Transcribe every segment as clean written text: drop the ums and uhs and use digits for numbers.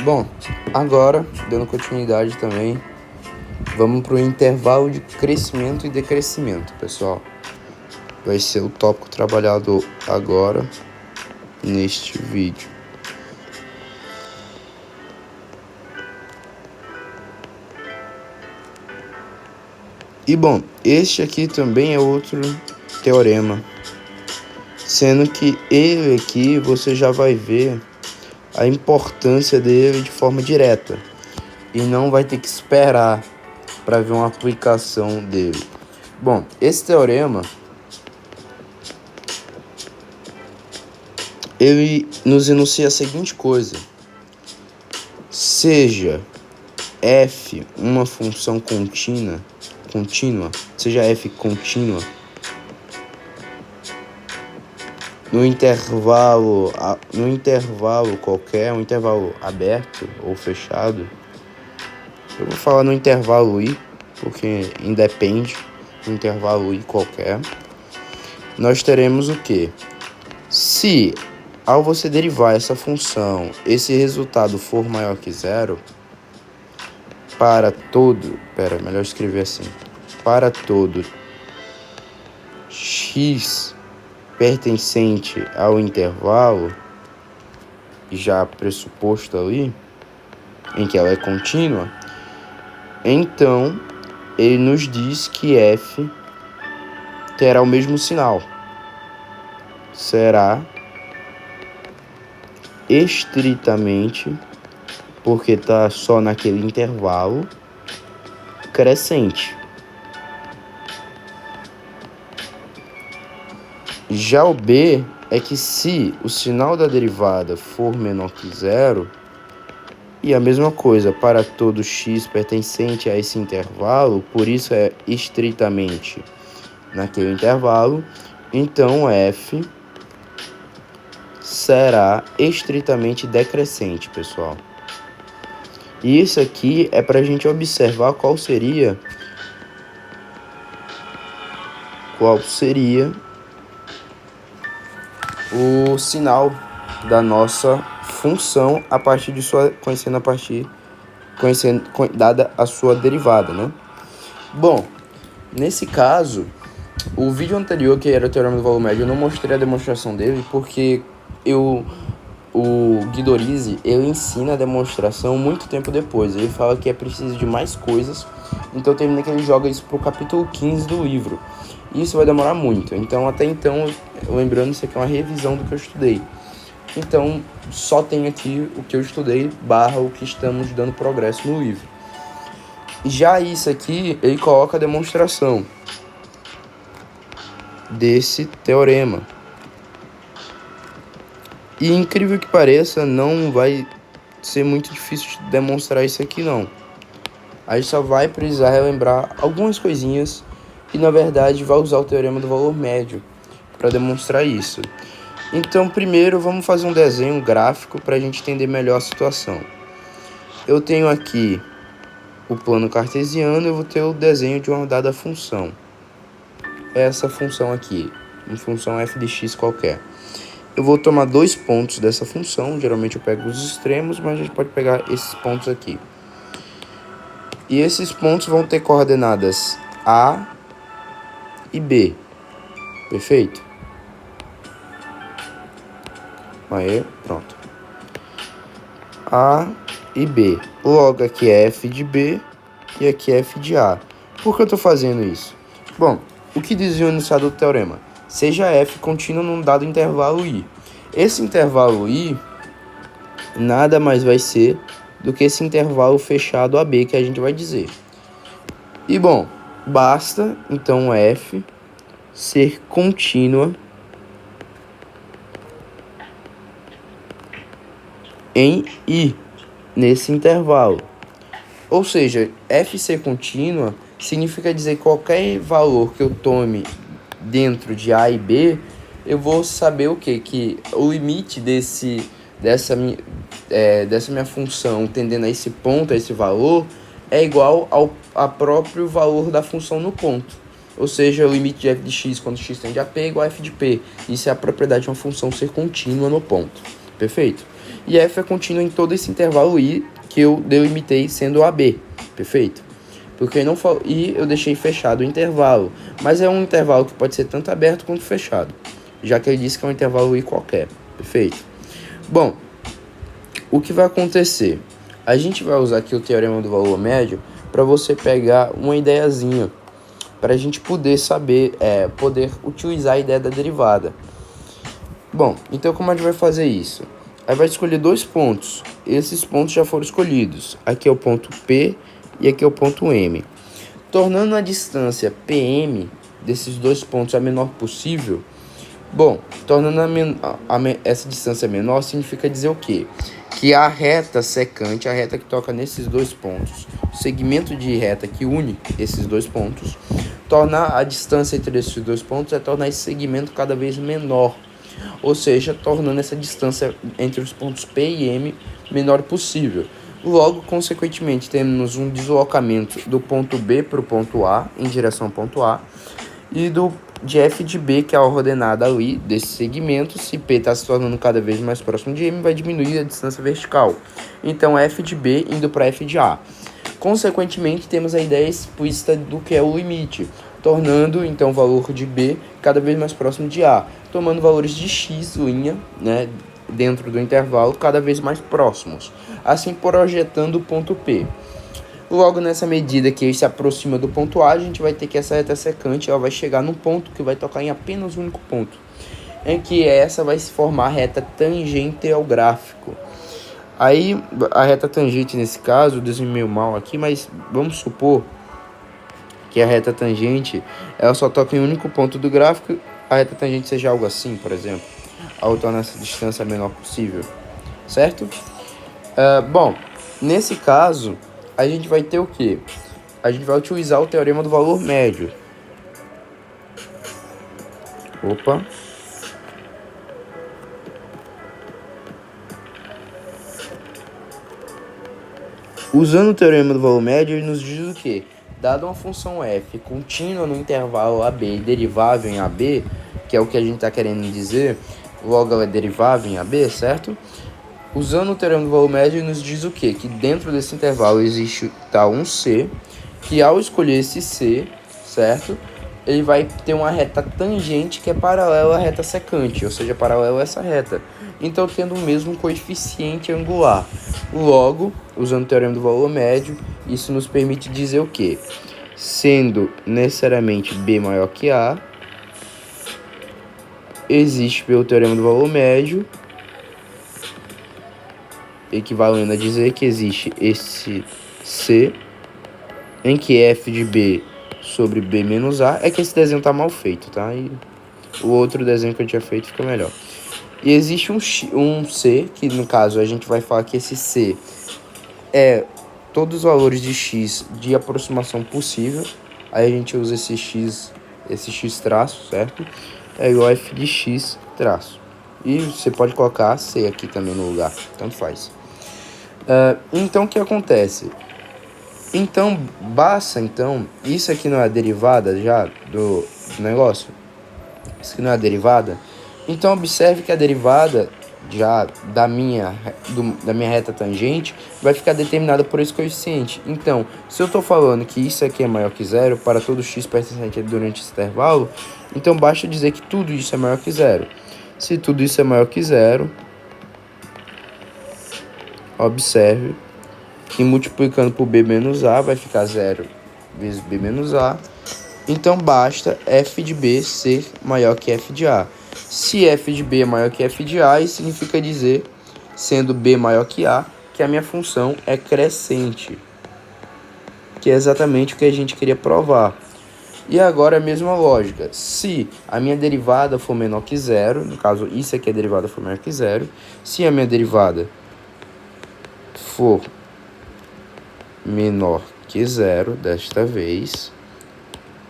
Bom, agora, dando continuidade também, vamos para o intervalo de crescimento e decrescimento, pessoal. Vai ser o tópico trabalhado agora neste vídeo. E bom, este aqui também é outro teorema, sendo que ele aqui você já vai ver a importância dele de forma direta e não vai ter que esperar para ver uma aplicação dele. Bom, esse teorema ele nos enuncia a seguinte coisa: seja f uma função contínua, seja f contínua no intervalo qualquer, um intervalo aberto ou fechado. Eu vou falar no intervalo i, porque independe, no intervalo i qualquer. Nós teremos o quê? Se, ao você derivar essa função, esse resultado for maior que zero, melhor escrever assim, para todo x pertencente ao intervalo, já pressuposto ali, em que ela é contínua, então ele nos diz que f terá o mesmo sinal. Será estritamente, porque está só naquele intervalo, crescente. Já o b é que se o sinal da derivada for menor que zero, e a mesma coisa para todo x pertencente a esse intervalo, por isso é estritamente naquele intervalo, então f será estritamente decrescente, pessoal. E isso aqui é para a gente observar qual seria o sinal da nossa função a partir de dada a sua derivada, né? Bom, nesse caso, o vídeo anterior, que era o teorema do valor médio, eu não mostrei a demonstração dele porque o Guidorizi, ele ensina a demonstração muito tempo depois. Ele fala que é preciso de mais coisas, então eu terminei que ele joga isso pro capítulo 15 do livro. E isso vai demorar muito. Então, até então, lembrando, isso aqui é uma revisão do que eu estudei. Então, só tem aqui o que eu estudei, o que estamos dando progresso no livro. Já isso aqui, ele coloca a demonstração desse teorema. E incrível que pareça, não vai ser muito difícil de demonstrar isso aqui não. A gente só vai precisar relembrar algumas coisinhas e na verdade vai usar o teorema do valor médio para demonstrar isso. Então primeiro vamos fazer um desenho gráfico para a gente entender melhor a situação. Eu tenho aqui o plano cartesiano, eu vou ter o desenho de uma dada função. Essa função aqui, uma função f de x qualquer. Eu vou tomar dois pontos dessa função, geralmente eu pego os extremos, mas a gente pode pegar esses pontos aqui. E esses pontos vão ter coordenadas A e B, perfeito? Aí, pronto. A e B. Logo aqui é f de B e aqui é f de A. Por que eu estou fazendo isso? Bom, o que dizia o enunciado do teorema? Seja f contínua num dado intervalo i. Esse intervalo i nada mais vai ser do que esse intervalo fechado AB que a gente vai dizer. E bom, basta então f ser contínua em i, nesse intervalo. Ou seja, f ser contínua significa dizer que qualquer valor que eu tome dentro de A e B, eu vou saber o quê? Que o limite dessa minha função tendendo a esse ponto, a esse valor, é igual ao próprio valor da função no ponto. Ou seja, o limite de f de x quando x tende a p é igual a f de p. Isso é a propriedade de uma função ser contínua no ponto. Perfeito? e f é contínua em todo esse intervalo i que eu delimitei sendo AB, perfeito? Porque não e eu deixei fechado o intervalo, mas é um intervalo que pode ser tanto aberto quanto fechado, já que ele disse que é um intervalo i qualquer, perfeito? Bom, o que vai acontecer? A gente vai usar aqui o teorema do valor médio para você pegar uma ideiazinha, para a gente poder saber, poder utilizar a ideia da derivada. Bom, então como a gente vai fazer isso? Aí vai escolher dois pontos. Esses pontos já foram escolhidos. Aqui é o ponto P e aqui é o ponto M. Tornando a distância PM desses dois pontos a menor possível. Bom, tornando essa distância menor significa dizer o quê? Que a reta secante, a reta que toca nesses dois pontos, o segmento de reta que une esses dois pontos, tornar a distância entre esses dois pontos é tornar esse segmento cada vez menor. Ou seja, tornando essa distância entre os pontos P e M menor possível. Logo, consequentemente, temos um deslocamento do ponto B para o ponto A, em direção ao ponto A, e de f de B, que é a ordenada ali desse segmento. Se P está se tornando cada vez mais próximo de M, vai diminuir a distância vertical. Então, f de B indo para f de A. Consequentemente, temos a ideia explícita do que é o limite, tornando, então, o valor de B cada vez mais próximo de A, tomando valores de x, linha, né, dentro do intervalo, cada vez mais próximos, assim projetando o ponto P. Logo, nessa medida que ele se aproxima do ponto A, a gente vai ter que essa reta secante ela vai chegar num ponto que vai tocar em apenas um único ponto, em que essa vai se formar a reta tangente ao gráfico. Aí, a reta tangente, nesse caso, eu desenhei meio mal aqui, mas vamos supor que a reta tangente ela só toca em um único ponto do gráfico, a reta tangente seja algo assim, por exemplo, ao tornar essa distância a menor possível, certo? Bom, nesse caso, a gente vai ter o quê? A gente vai utilizar o teorema do valor médio. Usando o teorema do valor médio, ele nos diz o quê? Dado uma função f contínua no intervalo AB e derivável em AB, que é o que a gente está querendo dizer, logo ela é derivável em AB, certo? Usando o teorema do valor médio, ele nos diz o quê? Que dentro desse intervalo existe tal um C, que ao escolher esse C, certo? Ele vai ter uma reta tangente que é paralela à reta secante, ou seja, paralela a essa reta. Então, tendo o mesmo coeficiente angular. Logo, usando o teorema do valor médio, isso nos permite dizer o quê? Sendo necessariamente B maior que A, existe pelo teorema do valor médio, equivalendo a dizer que existe esse C, em que f de B sobre B menos A, é que esse desenho tá mal feito, tá? E o outro desenho que eu tinha feito fica melhor. E existe um C, que no caso a gente vai falar que esse C é todos os valores de x de aproximação possível. Aí a gente usa esse x traço, certo? É igual a f de x traço. E você pode colocar C aqui também no lugar, tanto faz. Então o que acontece? Então, isso aqui não é a derivada já do negócio? Isso aqui não é a derivada? Então, observe que a derivada já da minha reta tangente vai ficar determinada por esse coeficiente. Então, se eu estou falando que isso aqui é maior que zero para todo x pertencente durante esse intervalo, então basta dizer que tudo isso é maior que zero. Se tudo isso é maior que zero, observe que multiplicando por B menos A vai ficar 0 vezes B menos A. Então, basta f de B ser maior que f de A. Se f de B é maior que f de A, isso significa dizer, sendo B maior que A, que a minha função é crescente. Que é exatamente o que a gente queria provar. E agora a mesma lógica. Se a minha derivada for menor que zero, no caso, isso aqui a derivada for menor que zero, se a minha derivada for menor que zero, desta vez,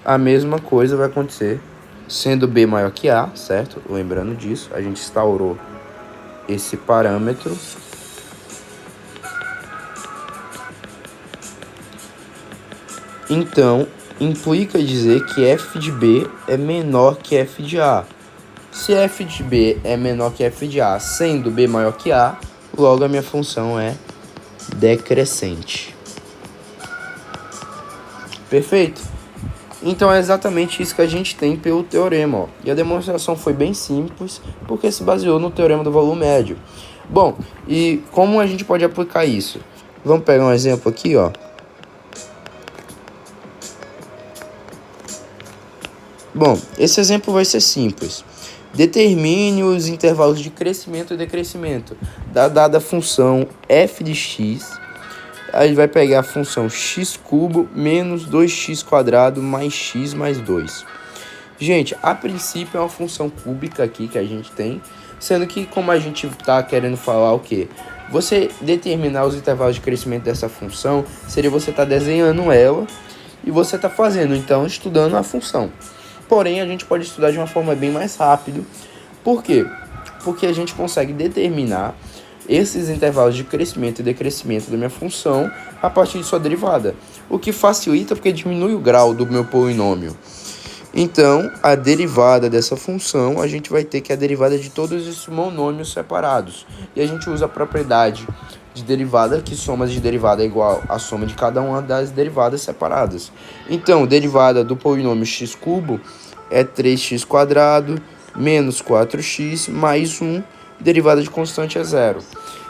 a mesma coisa vai acontecer sendo B maior que A, certo? Lembrando disso, a gente instaurou esse parâmetro. Então, implica dizer que f de B é menor que f de A. Se f de B é menor que f de A, sendo B maior que A, logo a minha função é decrescente. Perfeito? Então é exatamente isso que a gente tem pelo teorema, ó. E a demonstração foi bem simples, porque se baseou no teorema do valor médio. Bom, e como a gente pode aplicar isso? Vamos pegar um exemplo aqui, ó. Bom, esse exemplo vai ser simples. Determine os intervalos de crescimento e decrescimento da dada função f de x. Aí vai pegar a função x cubo menos 2x² mais x mais 2. Gente, a princípio é uma função cúbica aqui que a gente tem, sendo que como a gente está querendo falar o quê? Você determinar os intervalos de crescimento dessa função seria você estar desenhando ela e você está fazendo, então, estudando a função. Porém, a gente pode estudar de uma forma bem mais rápida. Por quê? Porque a gente consegue determinar esses intervalos de crescimento e decrescimento da minha função a partir de sua derivada, o que facilita porque diminui o grau do meu polinômio. Então, a derivada dessa função, a gente vai ter que a derivada de todos esses monômios separados. E a gente usa a propriedade de derivada, que soma de derivada é igual à soma de cada uma das derivadas separadas. Então, derivada do polinômio x cubo é 3x² menos 4x mais 1, derivada de constante é 0.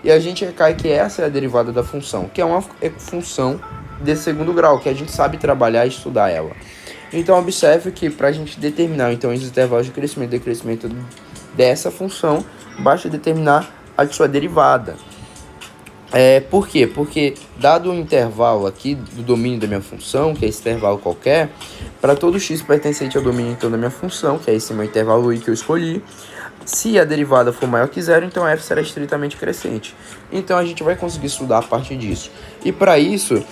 E a gente recai que essa é a derivada da função, que é uma função de segundo grau, que a gente sabe trabalhar e estudar ela. Então, observe que para a gente determinar então, os intervalos de crescimento e decrescimento dessa função, basta determinar a de sua derivada. Por quê? Porque, dado o intervalo aqui do domínio da minha função, que é esse intervalo qualquer, para todo x pertencente ao domínio então, da minha função, que é esse meu intervalo i que eu escolhi, se a derivada for maior que zero, então f será estritamente crescente. Então, a gente vai conseguir estudar a partir disso. E para isso,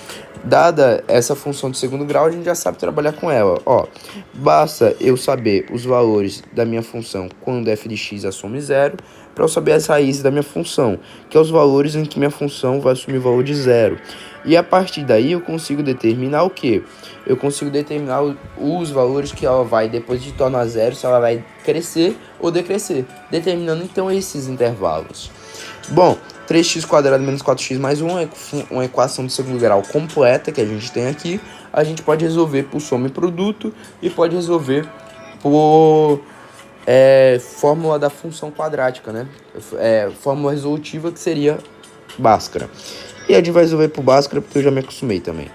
dada essa função de segundo grau, a gente já sabe trabalhar com ela. Ó, basta eu saber os valores da minha função quando f de x assume zero, para eu saber as raízes da minha função, que é os valores em que minha função vai assumir o valor de zero. E a partir daí eu consigo determinar o quê? Eu consigo determinar os valores que ela vai, depois de tornar zero, se ela vai crescer ou decrescer, determinando então esses intervalos. Bom, 3x² menos 4x mais 1 é uma equação de segundo grau completa que a gente tem aqui. A gente pode resolver por soma e produto e pode resolver por fórmula da função quadrática, né? Fórmula resolutiva que seria Bhaskara. E a gente vai resolver por Bhaskara porque eu já me acostumei também.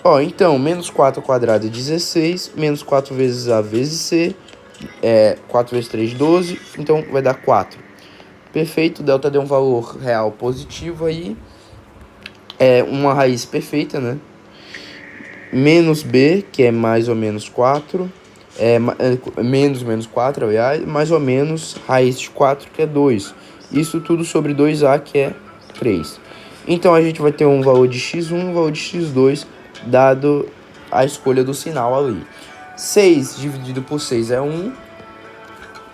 Ó, então, menos 4² é 16, menos 4 vezes A vezes C, 4 vezes 3, 12, então vai dar 4. Perfeito, delta deu um valor real positivo aí, uma raiz perfeita, né? Menos B, que é mais ou menos 4, menos 4, aliás, mais ou menos raiz de 4, que é 2. Isso tudo sobre 2A, que é 3. Então, a gente vai ter um valor de x1 e um valor de x2, dado a escolha do sinal ali. 6 dividido por 6 é 1.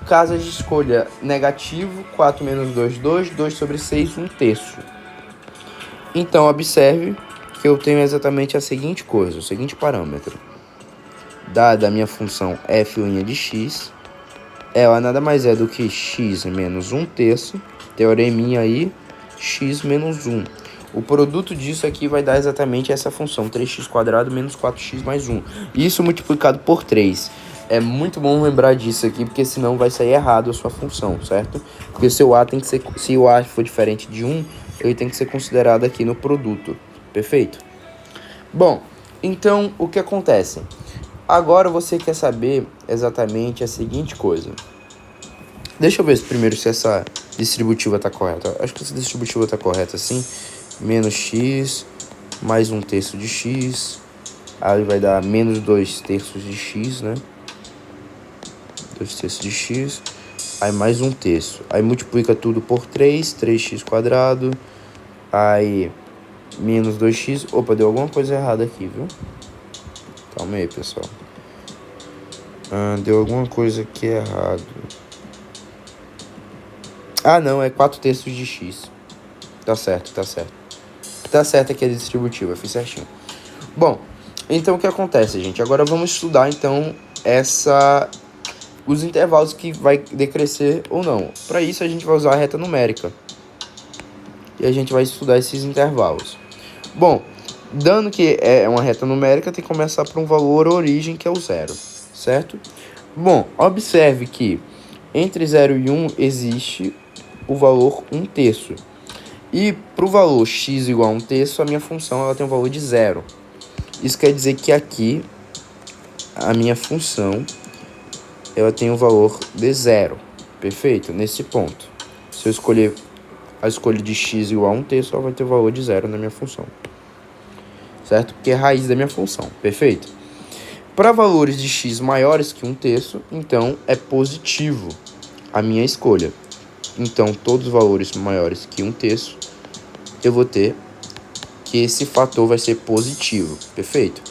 Caso a gente escolha negativo, 4 menos 2, 2. 2 sobre 6, 1/3. Então, observe que eu tenho exatamente a seguinte coisa, o seguinte parâmetro. Dada a minha função f' de x, ela nada mais é do que x menos 1/3, teoreminha aí, x menos 1. O produto disso aqui vai dar exatamente essa função, 3x² menos 4x mais 1. Isso multiplicado por 3. É muito bom lembrar disso aqui, porque senão vai sair errado a sua função, certo? Porque se o A for diferente de 1, ele tem que ser considerado aqui no produto. Perfeito? Bom, então o que acontece? Agora você quer saber exatamente a seguinte coisa. Deixa eu ver primeiro se essa distributiva está correta. Acho que essa distributiva está correta, sim. Menos x, mais 1/3 de x. Aí vai dar menos 2/3 de x, né? 2/3 de x. Aí mais 1/3. Aí multiplica tudo por 3, 3x². Aí menos 2x. Opa, deu alguma coisa errada aqui, viu? Calma aí, pessoal. Deu alguma coisa aqui errado. Não, é 4/3 de x. Tá certo. Tá certo aqui a distributiva, fiz certinho. Bom, então o que acontece, gente? Agora vamos estudar, então, os intervalos que vai decrescer ou não. Para isso, a gente vai usar a reta numérica. e a gente vai estudar esses intervalos. Bom, dando que é uma reta numérica, tem que começar por um valor origem, que é o zero, certo? Bom, observe que entre 0 e 1 existe o valor 1/3. E para o valor x igual a 1/3, a minha função ela tem um valor de zero. Isso quer dizer que aqui a minha função ela tem um valor de zero. Perfeito? Nesse ponto. Se eu escolher a escolha de x igual a 1/3, ela vai ter o valor de zero na minha função. Certo? Porque é a raiz da minha função. Perfeito? Para valores de x maiores que 1/3, então é positivo a minha escolha. Então, todos os valores maiores que 1/3, eu vou ter que esse fator vai ser positivo. Perfeito?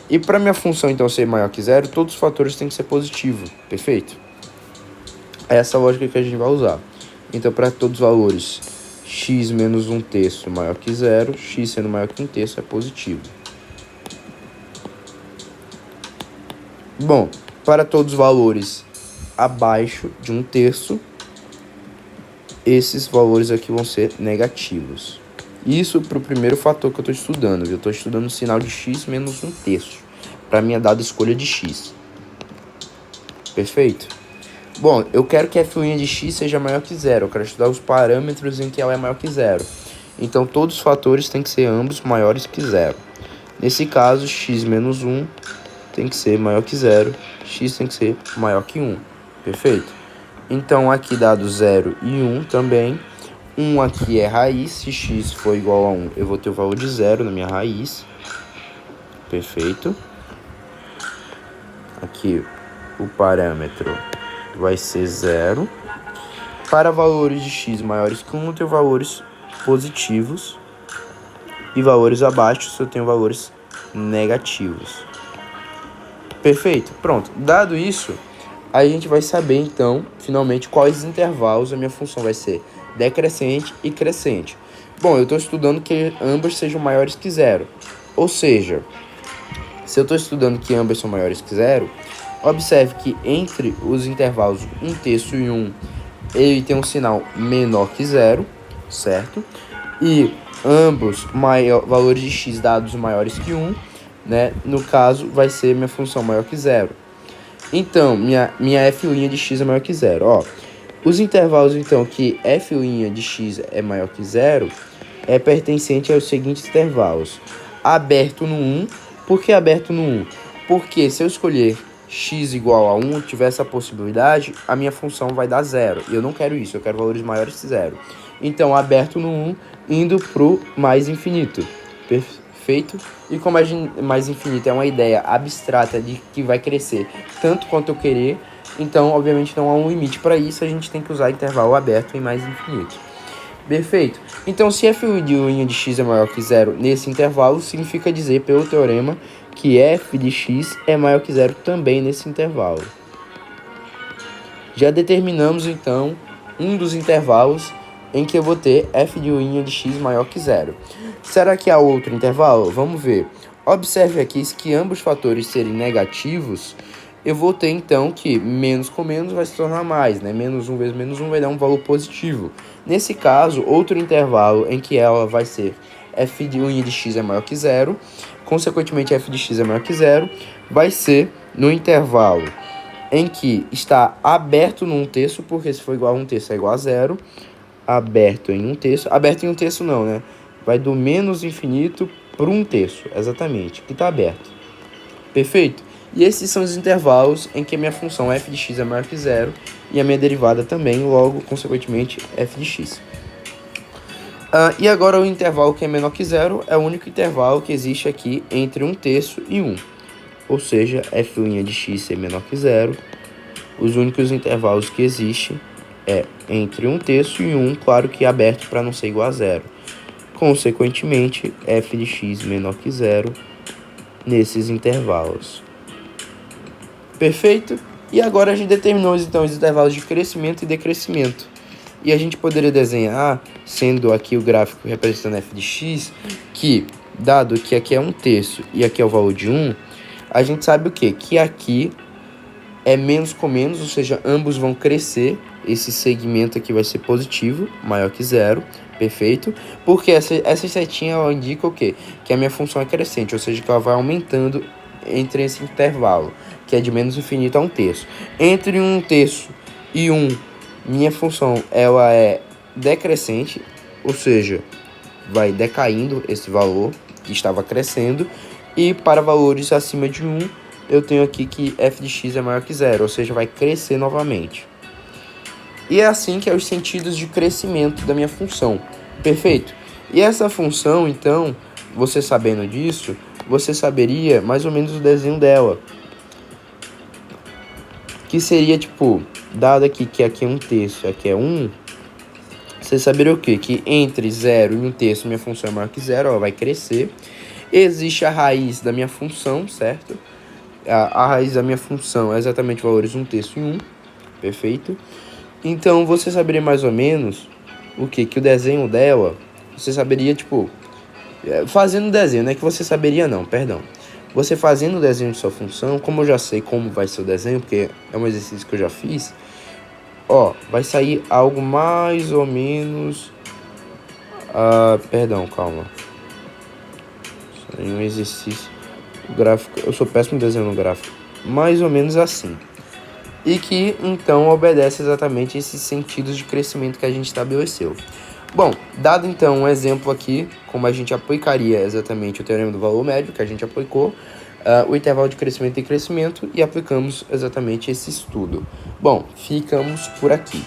E para minha função, então, ser maior que zero, todos os fatores têm que ser positivos. Perfeito? É essa lógica que a gente vai usar. Então, para todos os valores x menos 1/3 maior que zero, x sendo maior que 1/3 é positivo. Bom, para todos os valores abaixo de 1/3, esses valores aqui vão ser negativos. Isso para o primeiro fator que eu estou estudando. Eu estou estudando o sinal de x menos 1/3 para minha dada escolha de x. Perfeito? Bom, eu quero que f' de x seja maior que zero. Eu quero estudar os parâmetros em que ela é maior que zero. Então, todos os fatores têm que ser ambos maiores que zero. Nesse caso, x menos 1 tem que ser maior que zero. X tem que ser maior que 1. Perfeito? Então, aqui dado 0 e 1 também. 1 aqui é raiz. Se x for igual a 1, eu vou ter o valor de 0 na minha raiz. Perfeito? Aqui o parâmetro vai ser 0. Para valores de x maiores que 1, eu tenho valores positivos. E valores abaixo, eu tenho valores negativos. Perfeito? Pronto. Dado isso, a gente vai saber, então, finalmente, quais intervalos a minha função vai ser decrescente e crescente. Bom, eu estou estudando que ambas sejam maiores que zero. Ou seja, se eu estou estudando que ambas são maiores que zero, observe que entre os intervalos 1/3 e 1, ele tem um sinal menor que zero, certo? E ambos valores de x dados maiores que 1, né? No caso, vai ser minha função maior que zero. Então, minha f' de x é maior que zero. Ó, os intervalos, então, que f' de x é maior que zero é pertencente aos seguintes intervalos. Aberto no 1. Por que aberto no 1? Porque se eu escolher x igual a 1, tiver essa possibilidade, a minha função vai dar zero. E eu não quero isso, eu quero valores maiores que zero. Então, aberto no 1, indo pro mais infinito. Perfeito? E como mais infinito é uma ideia abstrata de que vai crescer tanto quanto eu querer, então, obviamente, não há um limite para isso, a gente tem que usar intervalo aberto em mais infinito. Perfeito? Então, se f' de x é maior que zero nesse intervalo, significa dizer, pelo teorema, que f de x é maior que zero também nesse intervalo. Já determinamos, então, um dos intervalos em que eu vou ter f de x maior que zero. Será que há outro intervalo? Vamos ver. Observe aqui que ambos fatores serem negativos, eu vou ter então que menos com menos vai se tornar mais, né? Menos 1 vezes menos 1 vai dar um valor positivo. Nesse caso, outro intervalo em que ela vai ser f de x é maior que zero, consequentemente f de x é maior que zero, vai ser no intervalo em que está aberto no 1/3, porque se for igual a 1/3 é igual a zero, aberto em 1/3, aberto em 1/3 não, né? Vai do menos infinito para 1/3, exatamente, que está aberto. Perfeito? E esses são os intervalos em que a minha função f de x é maior que zero e a minha derivada também, logo, consequentemente, f de x. E agora o intervalo que é menor que zero é o único intervalo que existe aqui entre 1/3 e 1. Ou seja, f' de x ser menor que zero. Os únicos intervalos que existem é entre 1/3 e 1, claro que aberto para não ser igual a zero. Consequentemente, f de x menor que zero nesses intervalos. Perfeito? E agora a gente determinou então os intervalos de crescimento e decrescimento. E a gente poderia desenhar, sendo aqui o gráfico representando f de x, que, dado que aqui é 1/3 e aqui é o valor de 1, a gente sabe o quê? Que aqui é menos com menos, ou seja, ambos vão crescer. Esse segmento aqui vai ser positivo, maior que zero. perfeito? Porque essa setinha ela indica o quê? Que a minha função é crescente, ou seja, que ela vai aumentando entre esse intervalo, que é de menos infinito a 1/3. Entre 1/3 e 1, minha função ela é decrescente, ou seja, vai decaindo esse valor que estava crescendo, e para valores acima de 1, eu tenho aqui que f de x é maior que zero, ou seja, vai crescer novamente. E é assim que é os sentidos de crescimento da minha função, perfeito? E essa função, então, você sabendo disso, você saberia mais ou menos o desenho dela, que seria tipo, dado aqui que aqui é 1/3, aqui é 1, você saberia o quê? Que entre 0 e 1/3 minha função é maior que zero, ela vai crescer. Existe a raiz da minha função, certo? A raiz da minha função é exatamente valores 1/3 e 1, perfeito? Então você saberia mais ou menos o quê? Que o desenho dela, você saberia, tipo, fazendo o desenho, não é que você saberia não, perdão. Você fazendo o desenho de sua função, como eu já sei como vai ser o desenho, porque é um exercício que eu já fiz, ó, vai sair algo mais ou menos... perdão, calma. Saiu um exercício gráfico, eu sou péssimo desenhando gráfico. Mais ou menos assim. E que, então, obedece exatamente esses sentidos de crescimento que a gente estabeleceu. Bom, dado então um exemplo aqui, como a gente aplicaria exatamente o teorema do valor médio, que a gente aplicou, o intervalo de crescimento e crescimento, e aplicamos exatamente esse estudo. Bom, ficamos por aqui.